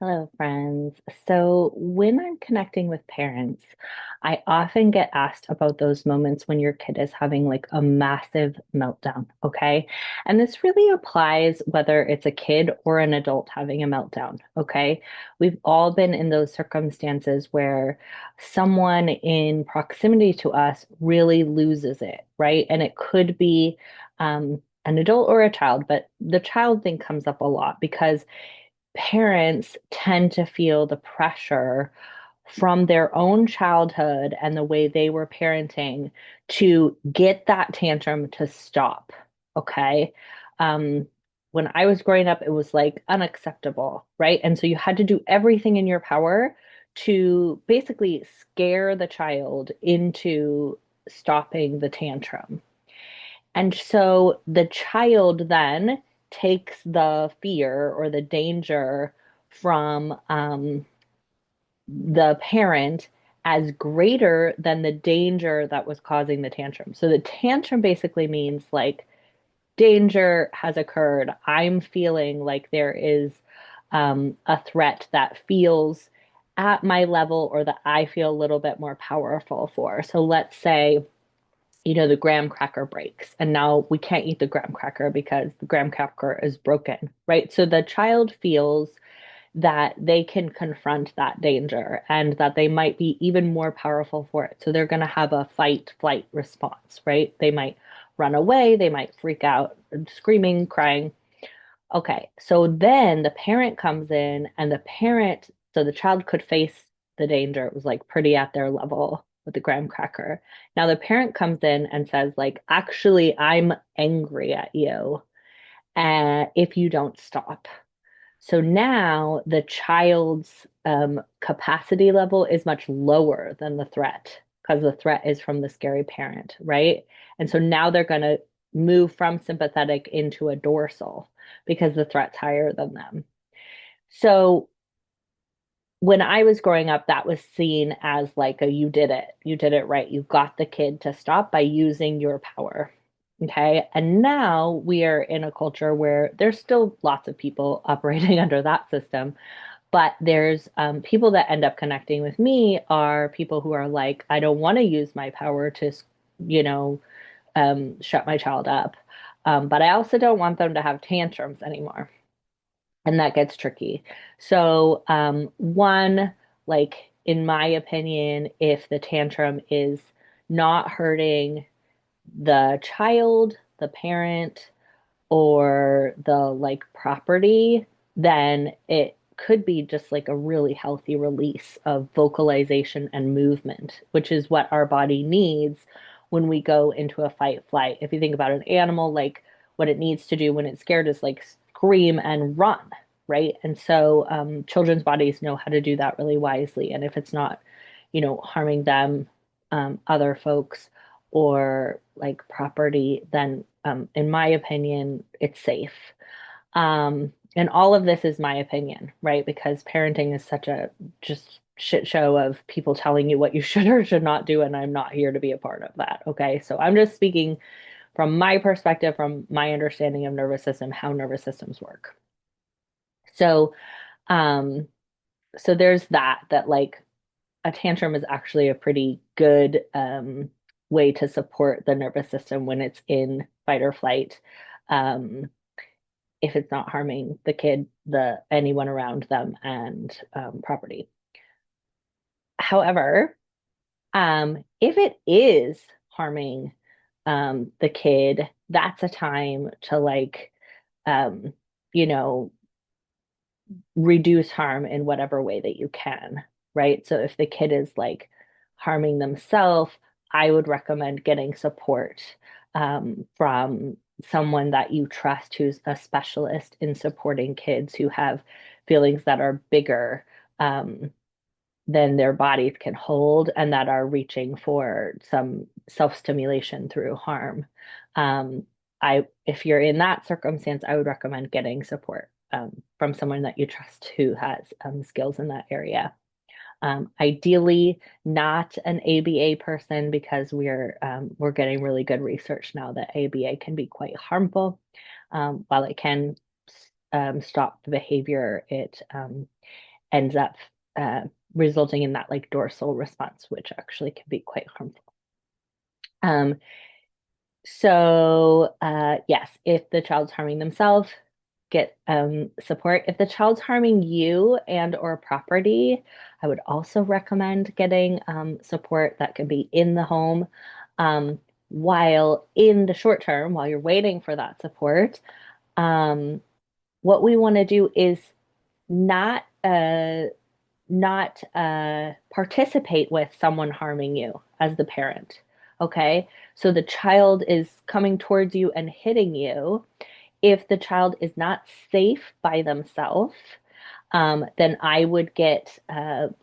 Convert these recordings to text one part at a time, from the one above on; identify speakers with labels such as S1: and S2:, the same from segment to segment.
S1: Hello, friends. So, when I'm connecting with parents, I often get asked about those moments when your kid is having like a massive meltdown. Okay. And this really applies whether it's a kid or an adult having a meltdown. Okay. We've all been in those circumstances where someone in proximity to us really loses it, right? And it could be an adult or a child, but the child thing comes up a lot because parents tend to feel the pressure from their own childhood and the way they were parenting to get that tantrum to stop. Okay. Um, when I was growing up, it was like unacceptable, right? And so you had to do everything in your power to basically scare the child into stopping the tantrum. And so the child then takes the fear or the danger from the parent as greater than the danger that was causing the tantrum. So the tantrum basically means like danger has occurred. I'm feeling like there is a threat that feels at my level or that I feel a little bit more powerful for. So let's say the graham cracker breaks and now we can't eat the graham cracker because the graham cracker is broken, right? So the child feels that they can confront that danger and that they might be even more powerful for it. So they're going to have a fight flight response, right? They might run away, they might freak out, screaming, crying. Okay, so then the parent comes in, and so the child could face the danger. It was like pretty at their level with the graham cracker. Now the parent comes in and says, like, actually, I'm angry at you, if you don't stop. So now the child's capacity level is much lower than the threat because the threat is from the scary parent, right? And so now they're going to move from sympathetic into a dorsal because the threat's higher than them. So when I was growing up, that was seen as like you did it right. You got the kid to stop by using your power. Okay. And now we are in a culture where there's still lots of people operating under that system, but there's people that end up connecting with me are people who are like, I don't want to use my power to, you know, shut my child up. But I also don't want them to have tantrums anymore, and that gets tricky. So, one, like in my opinion, if the tantrum is not hurting the child, the parent, or the like property, then it could be just like a really healthy release of vocalization and movement, which is what our body needs when we go into a fight flight. If you think about an animal, like what it needs to do when it's scared is like scream and run, right? And so children's bodies know how to do that really wisely. And if it's not, harming them, other folks, or like property, then in my opinion, it's safe. And all of this is my opinion, right? Because parenting is such a just shit show of people telling you what you should or should not do, and I'm not here to be a part of that. Okay. So I'm just speaking from my perspective, from my understanding of nervous system, how nervous systems work. So, um, so there's that like a tantrum is actually a pretty good way to support the nervous system when it's in fight or flight. Um, if it's not harming the kid, the anyone around them, and property. However, if it is harming the kid, that's a time to like, um, you know, reduce harm in whatever way that you can, right? So if the kid is like harming themselves, I would recommend getting support from someone that you trust who's a specialist in supporting kids who have feelings that are bigger than their bodies can hold and that are reaching for some self-stimulation through harm. Um, if you're in that circumstance, I would recommend getting support from someone that you trust who has skills in that area. Ideally, not an ABA person because we're getting really good research now that ABA can be quite harmful. While it can stop the behavior, it ends up uh, resulting in that like dorsal response, which actually can be quite harmful. Um, yes, if the child's harming themselves, get support. If the child's harming you and or property, I would also recommend getting support that could be in the home. Um, while in the short term, while you're waiting for that support, um, what we want to do is not participate with someone harming you as the parent. Okay. So the child is coming towards you and hitting you. If the child is not safe by themselves, then I would get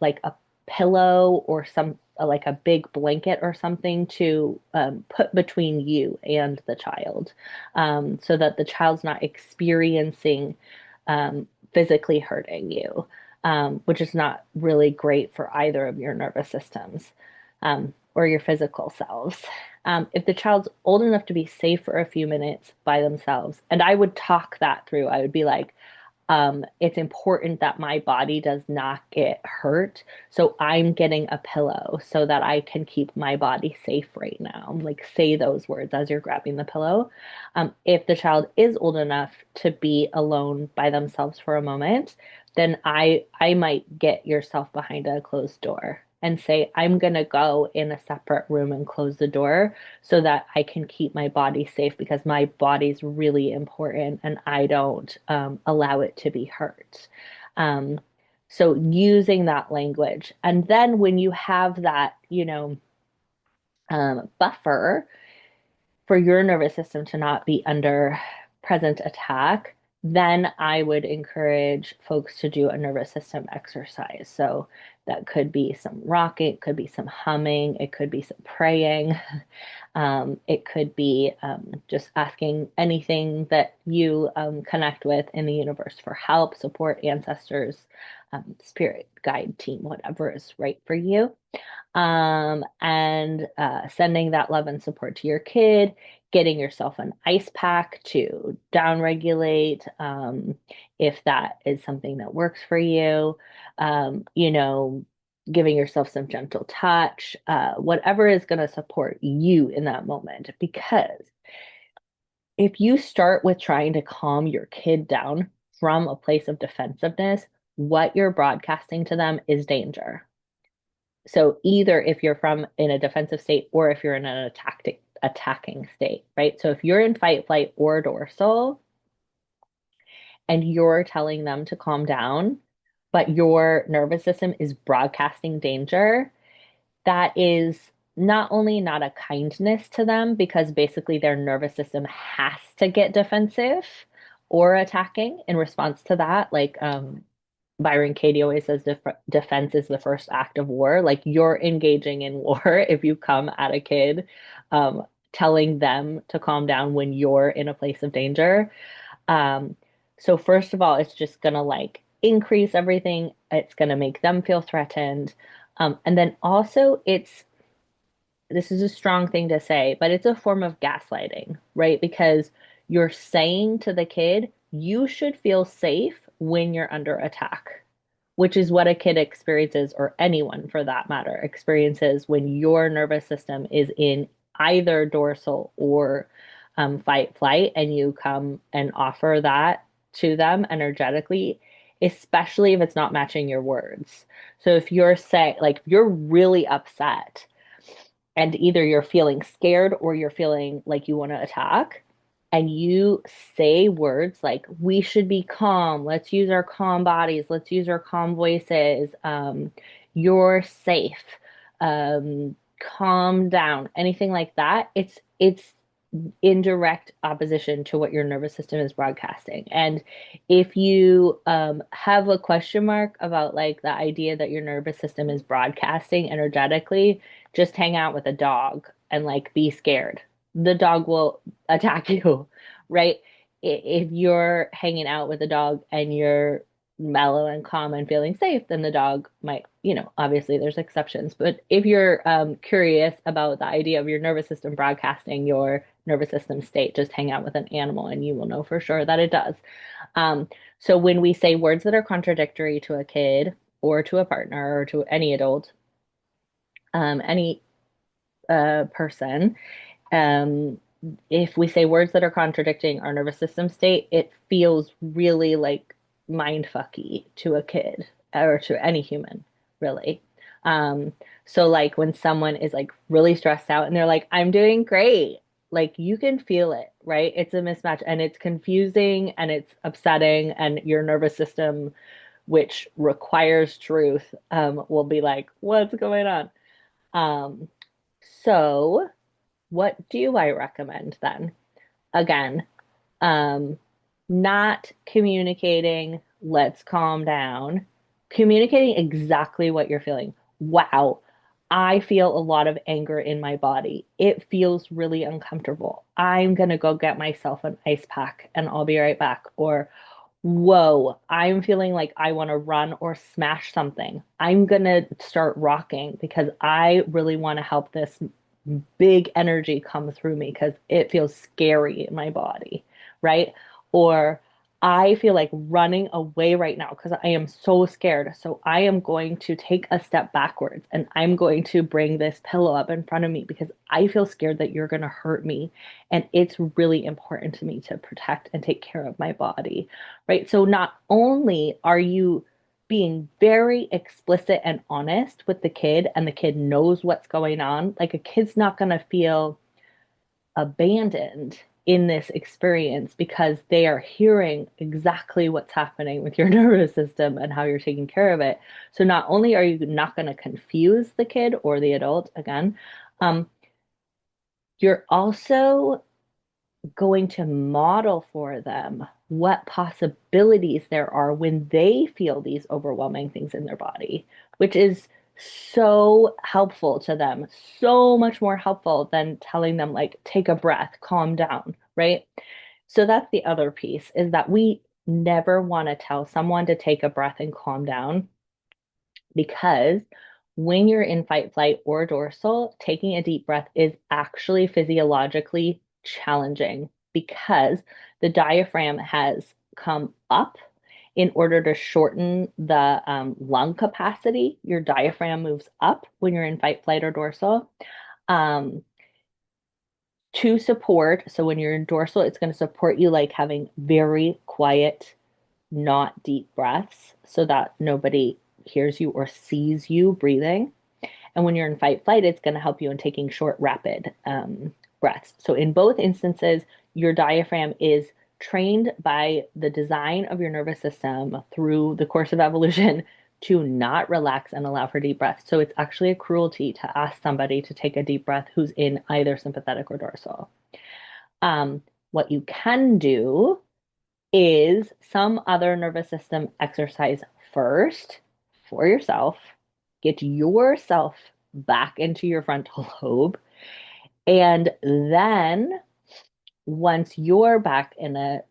S1: like a pillow or some like a big blanket or something to put between you and the child, so that the child's not experiencing physically hurting you, which is not really great for either of your nervous systems or your physical selves. If the child's old enough to be safe for a few minutes by themselves, and I would talk that through, I would be like, it's important that my body does not get hurt. So I'm getting a pillow so that I can keep my body safe right now. Like say those words as you're grabbing the pillow. If the child is old enough to be alone by themselves for a moment, then I might get yourself behind a closed door and say, I'm gonna go in a separate room and close the door so that I can keep my body safe because my body's really important and I don't allow it to be hurt. Um, so using that language. And then when you have that, buffer for your nervous system to not be under present attack, then I would encourage folks to do a nervous system exercise. So that could be some rocking, it could be some humming, it could be some praying. It could be just asking anything that you connect with in the universe for help, support, ancestors, spirit, guide, team, whatever is right for you. And sending that love and support to your kid, getting yourself an ice pack to downregulate if that is something that works for you. Giving yourself some gentle touch, whatever is going to support you in that moment. Because if you start with trying to calm your kid down from a place of defensiveness, what you're broadcasting to them is danger. So either if you're from in a defensive state or if you're in an attacking state, right? So if you're in fight, flight, or dorsal and you're telling them to calm down, but your nervous system is broadcasting danger, that is not only not a kindness to them because basically their nervous system has to get defensive or attacking in response to that. Like Byron Katie always says defense is the first act of war. Like you're engaging in war if you come at a kid telling them to calm down when you're in a place of danger. Um, so first of all, it's just gonna like increase everything. It's gonna make them feel threatened. And then also this is a strong thing to say, but it's a form of gaslighting, right? Because you're saying to the kid, you should feel safe when you're under attack, which is what a kid experiences, or anyone for that matter, experiences when your nervous system is in either dorsal or fight flight, and you come and offer that to them energetically, especially if it's not matching your words. So if you're saying, like, if you're really upset and either you're feeling scared or you're feeling like you want to attack, and you say words like, we should be calm, let's use our calm bodies, let's use our calm voices, you're safe, calm down, anything like that, it's in direct opposition to what your nervous system is broadcasting. And if you have a question mark about like the idea that your nervous system is broadcasting energetically, just hang out with a dog and like be scared. The dog will attack you, right? If you're hanging out with a dog and you're mellow and calm and feeling safe, then the dog might, obviously there's exceptions. But if you're curious about the idea of your nervous system broadcasting your nervous system state, just hang out with an animal and you will know for sure that it does. Um, So when we say words that are contradictory to a kid or to a partner or to any adult, any person, um, if we say words that are contradicting our nervous system state, it feels really like mind fucky to a kid or to any human, really. Um, so like when someone is like really stressed out and they're like, I'm doing great, like you can feel it, right? It's a mismatch and it's confusing and it's upsetting, and your nervous system, which requires truth, will be like, what's going on? Um, so what do I recommend then? Again, um, not communicating, let's calm down, communicating exactly what you're feeling. Wow, I feel a lot of anger in my body. It feels really uncomfortable. I'm gonna go get myself an ice pack and I'll be right back. Or, whoa, I'm feeling like I want to run or smash something. I'm gonna start rocking because I really want to help this big energy come through me because it feels scary in my body, right? Or I feel like running away right now because I am so scared. So I am going to take a step backwards and I'm going to bring this pillow up in front of me because I feel scared that you're going to hurt me. And it's really important to me to protect and take care of my body, right? So not only are you being very explicit and honest with the kid, and the kid knows what's going on, like a kid's not going to feel abandoned in this experience because they are hearing exactly what's happening with your nervous system and how you're taking care of it. So not only are you not going to confuse the kid or the adult again, um, you're also going to model for them what possibilities there are when they feel these overwhelming things in their body, which is so helpful to them, so much more helpful than telling them, like, take a breath, calm down, right? So that's the other piece is that we never want to tell someone to take a breath and calm down because when you're in fight, flight, or dorsal, taking a deep breath is actually physiologically challenging because the diaphragm has come up in order to shorten the lung capacity. Your diaphragm moves up when you're in fight, flight, or dorsal. Um, to support, so when you're in dorsal, it's going to support you like having very quiet, not deep breaths so that nobody hears you or sees you breathing. And when you're in fight flight, it's going to help you in taking short, rapid breaths. So in both instances, your diaphragm is trained by the design of your nervous system through the course of evolution to not relax and allow for deep breaths. So it's actually a cruelty to ask somebody to take a deep breath who's in either sympathetic or dorsal. Um, what you can do is some other nervous system exercise first for yourself. Get yourself back into your frontal lobe. And then once you're back in a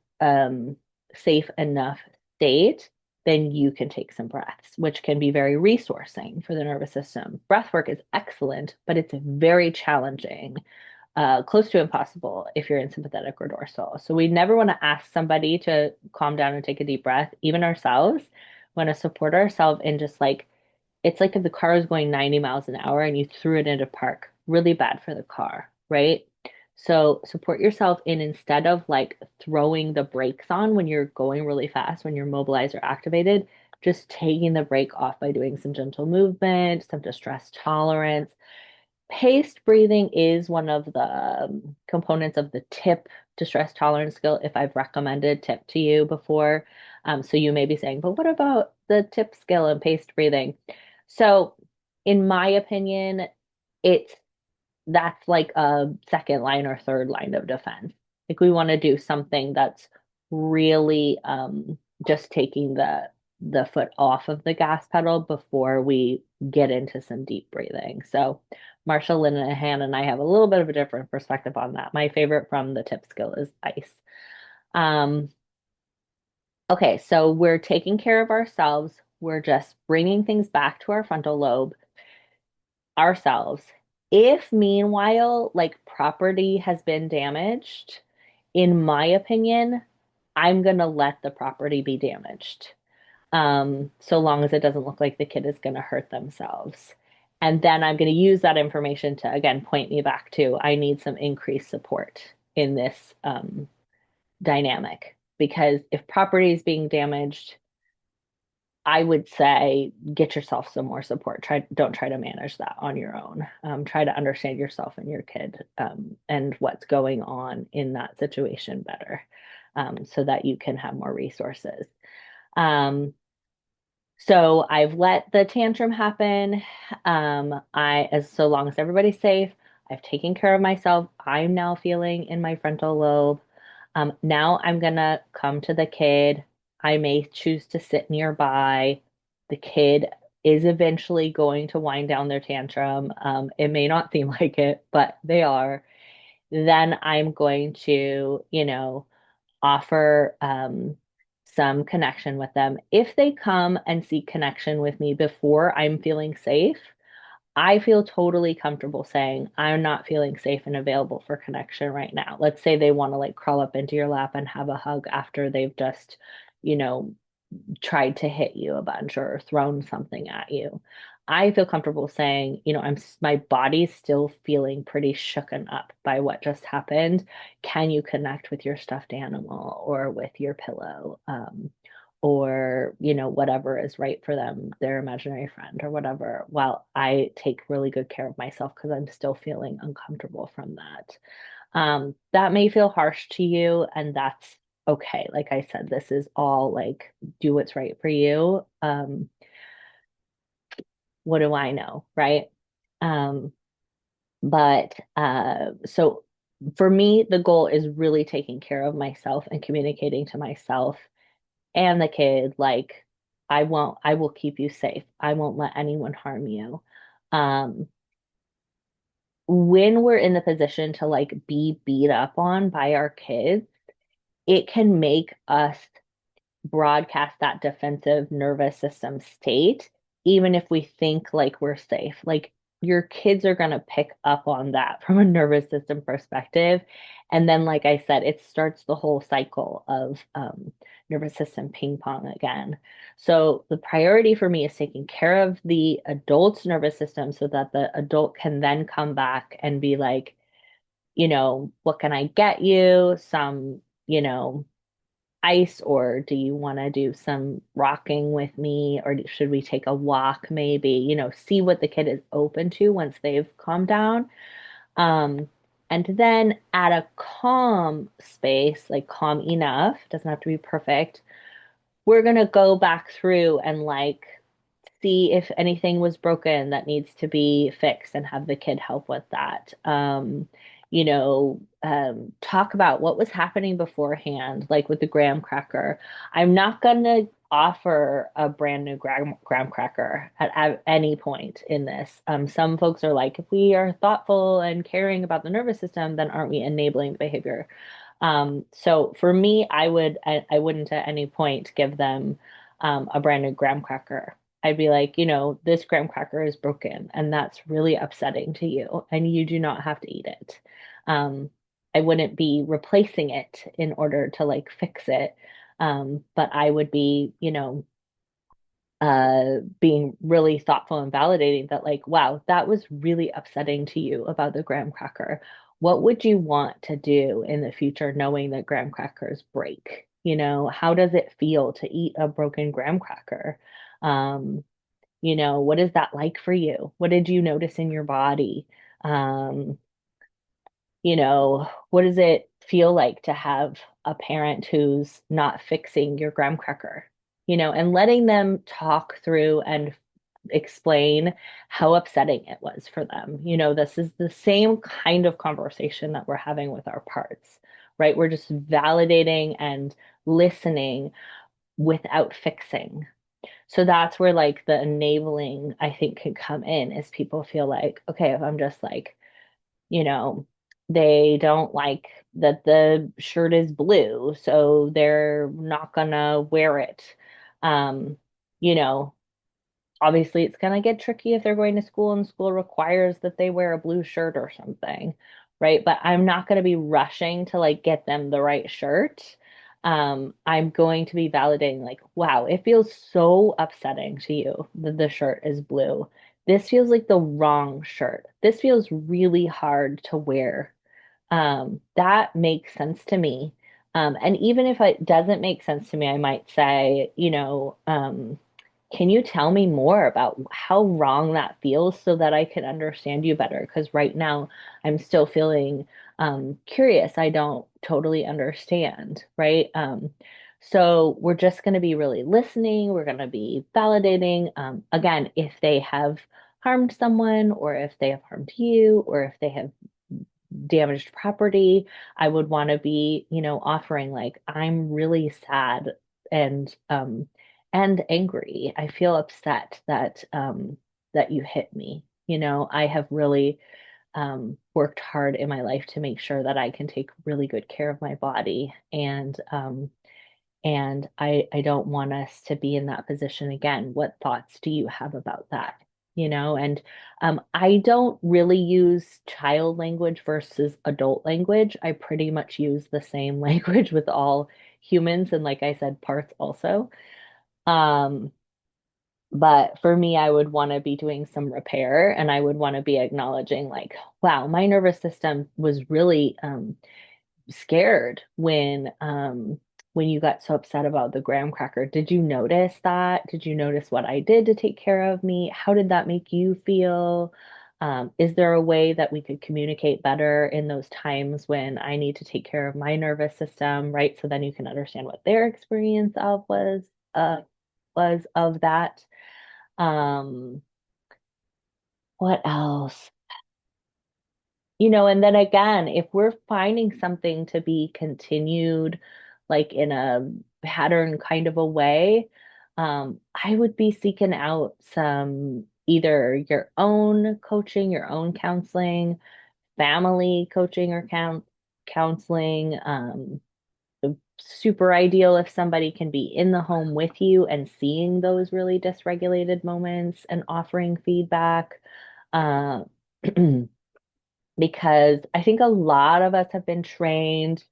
S1: safe enough state, then you can take some breaths, which can be very resourcing for the nervous system. Breath work is excellent, but it's very challenging, close to impossible if you're in sympathetic or dorsal. So we never want to ask somebody to calm down and take a deep breath, even ourselves. We want to support ourselves in just like, it's like if the car is going 90 miles an hour and you threw it into park, really bad for the car, right? So support yourself in instead of like throwing the brakes on when you're going really fast, when you're mobilized or activated, just taking the brake off by doing some gentle movement, some distress tolerance. Paced breathing is one of the components of the TIP distress tolerance skill, if I've recommended TIP to you before. So you may be saying, but what about the TIP skill and paced breathing? So, in my opinion, it's that's like a second line or third line of defense. Like we want to do something that's really just taking the foot off of the gas pedal before we get into some deep breathing. So Marsha Linehan and I have a little bit of a different perspective on that. My favorite from the tip skill is ice. Um, okay, so we're taking care of ourselves. We're just bringing things back to our frontal lobe ourselves. If meanwhile, like property has been damaged, in my opinion, I'm going to let the property be damaged, so long as it doesn't look like the kid is going to hurt themselves. And then I'm going to use that information to, again, point me back to I need some increased support in this dynamic. Because if property is being damaged, I would say get yourself some more support. Don't try to manage that on your own. Try to understand yourself and your kid, and what's going on in that situation better, so that you can have more resources. Um, so I've let the tantrum happen. As so long as everybody's safe, I've taken care of myself. I'm now feeling in my frontal lobe. Now I'm gonna come to the kid. I may choose to sit nearby. The kid is eventually going to wind down their tantrum. It may not seem like it, but they are. Then I'm going to, offer some connection with them. If they come and seek connection with me before I'm feeling safe, I feel totally comfortable saying, I'm not feeling safe and available for connection right now. Let's say they want to like crawl up into your lap and have a hug after they've just, you know, tried to hit you a bunch or thrown something at you. I feel comfortable saying, my body's still feeling pretty shooken up by what just happened. Can you connect with your stuffed animal or with your pillow? Or, whatever is right for them, their imaginary friend or whatever, while I take really good care of myself because I'm still feeling uncomfortable from that. That may feel harsh to you, and that's okay. Like I said, this is all like do what's right for you. What do I know, right? Um, but so for me, the goal is really taking care of myself and communicating to myself and the kid, like, I will keep you safe. I won't let anyone harm you. Um, when we're in the position to like be beat up on by our kids, it can make us broadcast that defensive nervous system state, even if we think like we're safe. Like your kids are going to pick up on that from a nervous system perspective. And then, like I said, it starts the whole cycle of nervous system ping pong again. So the priority for me is taking care of the adult's nervous system so that the adult can then come back and be like, what can I get you? Some, ice, or do you want to do some rocking with me, or should we take a walk maybe, see what the kid is open to once they've calmed down. um and then at a calm space, like calm enough, doesn't have to be perfect, we're going to go back through and like see if anything was broken that needs to be fixed and have the kid help with that. Talk about what was happening beforehand, like with the graham cracker. I'm not going to offer a brand new graham cracker at any point in this. Some folks are like, if we are thoughtful and caring about the nervous system, then aren't we enabling behavior? So for me, I wouldn't at any point give them a brand new graham cracker. I'd be like, this graham cracker is broken and that's really upsetting to you, and you do not have to eat it. Um, I wouldn't be replacing it in order to like fix it. But I would be, being really thoughtful and validating that, like, wow, that was really upsetting to you about the graham cracker. What would you want to do in the future knowing that graham crackers break? How does it feel to eat a broken graham cracker? Um, what is that like for you? What did you notice in your body? Um, what does it feel like to have a parent who's not fixing your graham cracker? And letting them talk through and explain how upsetting it was for them. This is the same kind of conversation that we're having with our parts, right? We're just validating and listening without fixing. So that's where like the enabling, I think, could come in, is people feel like, okay, if I'm just like, you know, they don't like that the shirt is blue, so they're not gonna wear it. Um, you know, Obviously it's gonna get tricky if they're going to school and school requires that they wear a blue shirt or something, right? But I'm not gonna be rushing to like get them the right shirt. I'm going to be validating, like, wow, it feels so upsetting to you that the shirt is blue. This feels like the wrong shirt. This feels really hard to wear. That makes sense to me. And even if it doesn't make sense to me, I might say, can you tell me more about how wrong that feels so that I can understand you better? Because right now I'm still feeling curious. I don't totally understand, right? So we're just going to be really listening. We're going to be validating. Again, if they have harmed someone, or if they have harmed you, or if they have damaged property, I would want to be, offering like, I'm really sad and angry. I feel upset that you hit me. I have really worked hard in my life to make sure that I can take really good care of my body. And I don't want us to be in that position again. What thoughts do you have about that? And I don't really use child language versus adult language. I pretty much use the same language with all humans, and like I said, parts also. Um, but for me, I would want to be doing some repair, and I would want to be acknowledging, like, wow, my nervous system was really scared when you got so upset about the graham cracker. Did you notice that? Did you notice what I did to take care of me? How did that make you feel? Is there a way that we could communicate better in those times when I need to take care of my nervous system, right? So then you can understand what their experience of was of that. Um, what else? And then again, if we're finding something to be continued, like in a pattern kind of a way, I would be seeking out some either your own coaching, your own counseling, family coaching or counseling. Super ideal if somebody can be in the home with you and seeing those really dysregulated moments and offering feedback. Uh, because I think a lot of us have been trained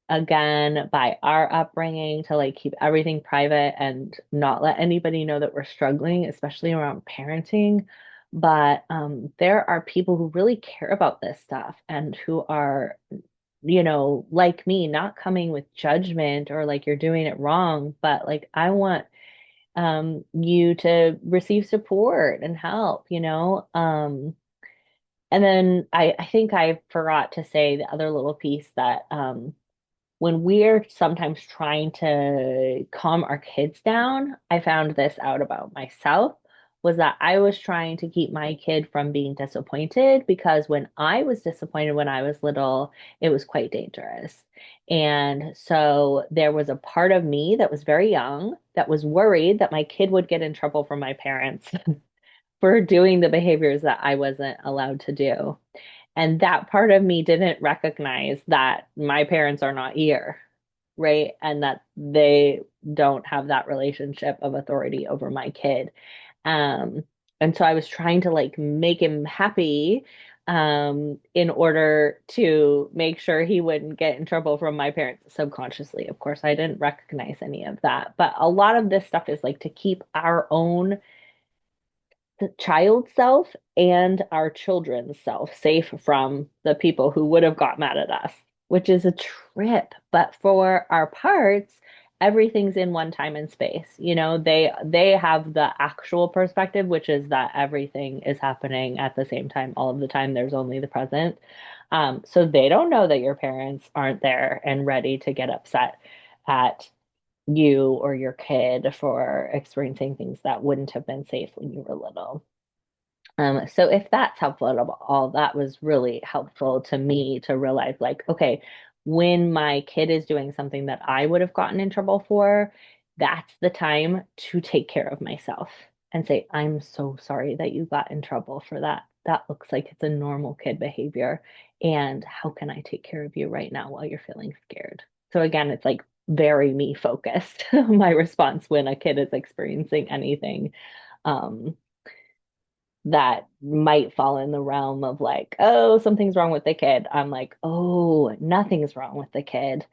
S1: again by our upbringing to like keep everything private and not let anybody know that we're struggling, especially around parenting. But there are people who really care about this stuff and who are, like me, not coming with judgment or like you're doing it wrong, but like I want you to receive support and help, and then I think I forgot to say the other little piece that when we're sometimes trying to calm our kids down, I found this out about myself, was that I was trying to keep my kid from being disappointed because when I was disappointed when I was little, it was quite dangerous. And so there was a part of me that was very young that was worried that my kid would get in trouble from my parents for doing the behaviors that I wasn't allowed to do. And that part of me didn't recognize that my parents are not here, right? And that they don't have that relationship of authority over my kid. Um, and so I was trying to like make him happy in order to make sure he wouldn't get in trouble from my parents subconsciously. Of course, I didn't recognize any of that. But a lot of this stuff is like to keep our own the child self and our children's self safe from the people who would have got mad at us, which is a trip. But for our parts, everything's in one time and space. They have the actual perspective, which is that everything is happening at the same time all of the time. There's only the present. So they don't know that your parents aren't there and ready to get upset at you or your kid for experiencing things that wouldn't have been safe when you were little. So if that's helpful at all, that was really helpful to me to realize, like, okay, when my kid is doing something that I would have gotten in trouble for, that's the time to take care of myself and say, I'm so sorry that you got in trouble for that. That looks like it's a normal kid behavior. And how can I take care of you right now while you're feeling scared? So again, it's like very me focused, my response when a kid is experiencing anything. Um, that might fall in the realm of like, oh, something's wrong with the kid. I'm like, oh, nothing's wrong with the kid.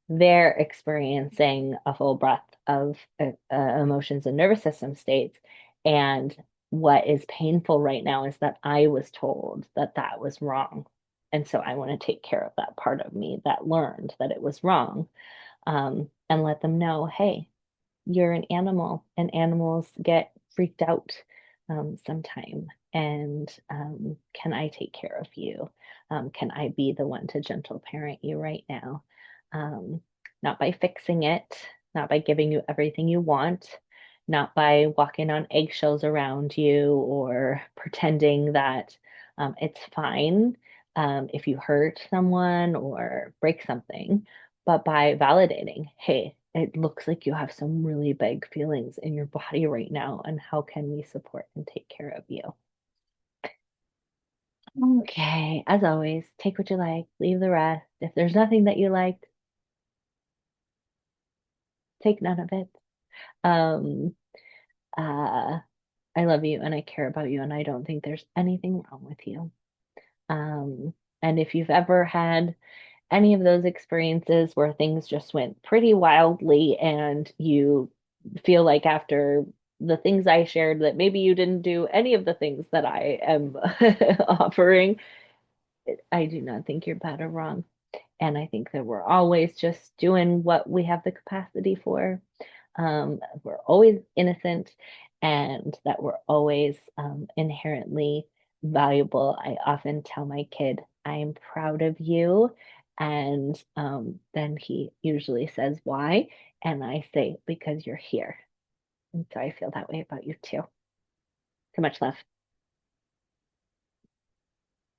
S1: they're experiencing a full breadth of emotions and nervous system states. And what is painful right now is that I was told that that was wrong. And so I want to take care of that part of me that learned that it was wrong, and let them know, hey, you're an animal and animals get freaked out sometime. And can I take care of you? Can I be the one to gentle parent you right now? Um, Not by fixing it, not by giving you everything you want, not by walking on eggshells around you or pretending that it's fine if you hurt someone or break something, but by validating, hey, it looks like you have some really big feelings in your body right now, and how can we support and take care of you? Okay, as always, take what you like, leave the rest. If there's nothing that you liked, take none of it. Um, uh, I love you and I care about you, and I don't think there's anything wrong with you. Um, and if you've ever had any of those experiences where things just went pretty wildly and you feel like after the things I shared that maybe you didn't do any of the things that I am offering, I do not think you're bad or wrong. And I think that we're always just doing what we have the capacity for. We're always innocent and that we're always inherently valuable. I often tell my kid, I am proud of you. And then he usually says, why? And I say, because you're here. And so I feel that way about you too. So much love.